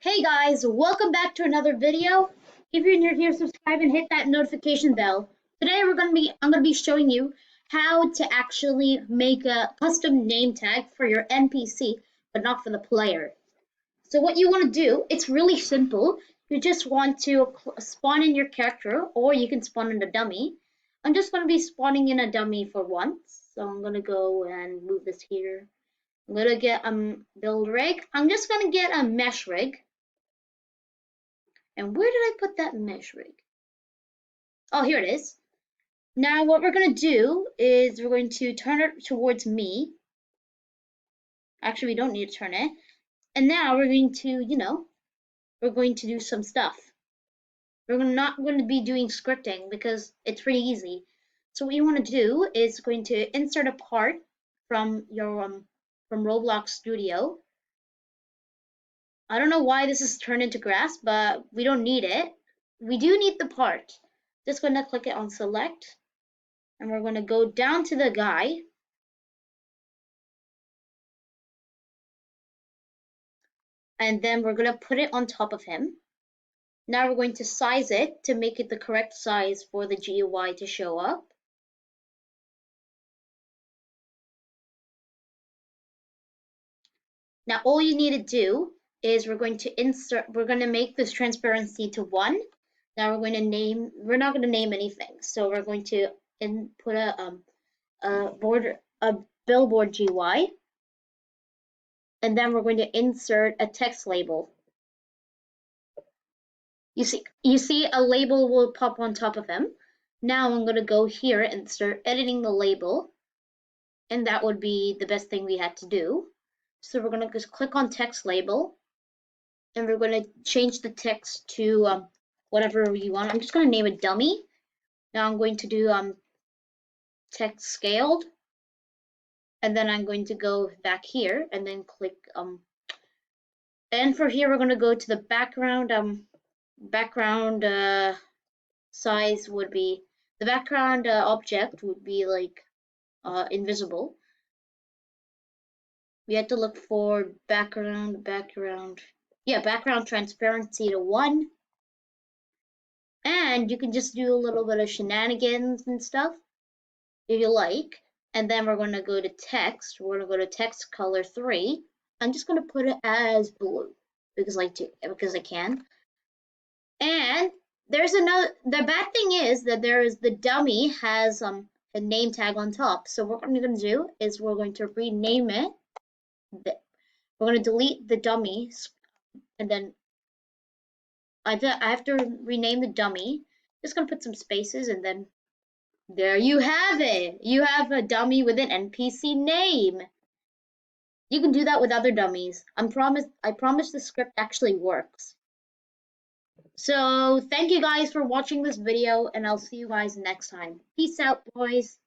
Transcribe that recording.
Hey guys, welcome back to another video. If you're new here, subscribe and hit that notification bell. Today I'm gonna be showing you how to actually make a custom name tag for your NPC, but not for the player. So what you want to do, it's really simple. You just want to spawn in your character, or you can spawn in a dummy. I'm just gonna be spawning in a dummy for once. So I'm gonna go and move this here. I'm gonna get build rig. I'm just gonna get a mesh rig. And where did I put that mesh rig? Oh, here it is. Now what we're going to do is we're going to turn it towards me. Actually, we don't need to turn it. And now we're going to, we're going to do some stuff. We're not going to be doing scripting because it's pretty easy. So what you want to do is going to insert a part from your from ROBLOX Studio. I don't know why this is turned into grass, but we don't need it. We do need the part. Just going to click it on select. And we're going to go down to the guy. And then we're going to put it on top of him. Now we're going to size it to make it the correct size for the GUI to show up. Now all you need to do is we're going to make this transparency to 1. Now we're not going to name anything. So we're going to input a billboard GUI. And then we're going to insert a text label. You see a label will pop on top of him. Now I'm going to go here and start editing the label. And that would be the best thing we had to do. So we're going to just click on text label. And we're going to change the text to whatever you want. I'm just going to name it dummy. Now I'm going to do text scaled. And then I'm going to go back here and then click and for here we're going to go to the background size would be the background object would be like invisible. We had to look for background transparency to 1. And you can just do a little bit of shenanigans and stuff if you like. And then we're going to go to text. We're going to go to text color 3. I'm just going to put it as blue because I can. And there's the bad thing is that the dummy has a name tag on top. So what we're going to do is we're going to rename it. We're going to delete the dummy, and then I have to rename the dummy. Just going to put some spaces, and then there you have it. You have a dummy with an NPC name. You can do that with other dummies. I promise the script actually works. So thank you guys for watching this video, and I'll see you guys next time. Peace out, boys.